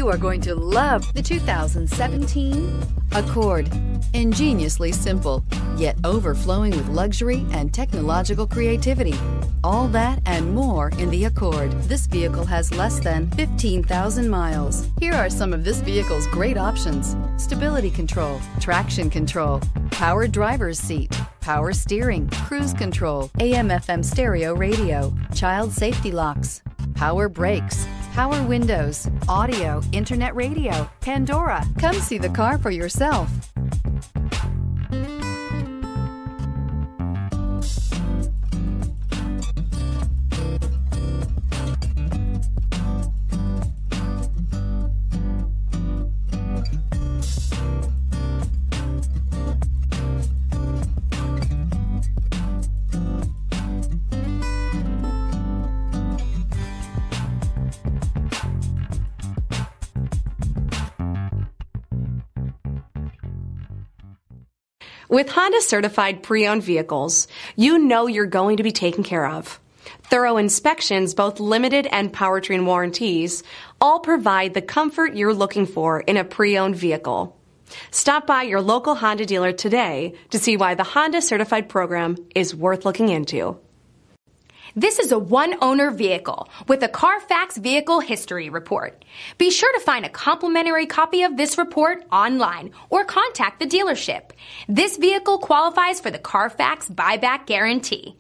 You are going to love the 2017 Accord. Ingeniously simple, yet overflowing with luxury and technological creativity. All that and more in the Accord. This vehicle has less than 15,000 miles. Here are some of this vehicle's great options: stability control, traction control, power driver's seat, power steering, cruise control, AM/FM stereo radio, child safety locks, power brakes, power windows, audio, internet radio, Pandora. Come see the car for yourself. With Honda certified pre-owned vehicles, you know you're going to be taken care of. Thorough inspections, both limited and powertrain warranties, all provide the comfort you're looking for in a pre-owned vehicle. Stop by your local Honda dealer today to see why the Honda certified program is worth looking into. This is a one-owner vehicle with a CARFAX Vehicle History Report. Be sure to find a complimentary copy of this report online or contact the dealership. This vehicle qualifies for the CARFAX Buyback Guarantee.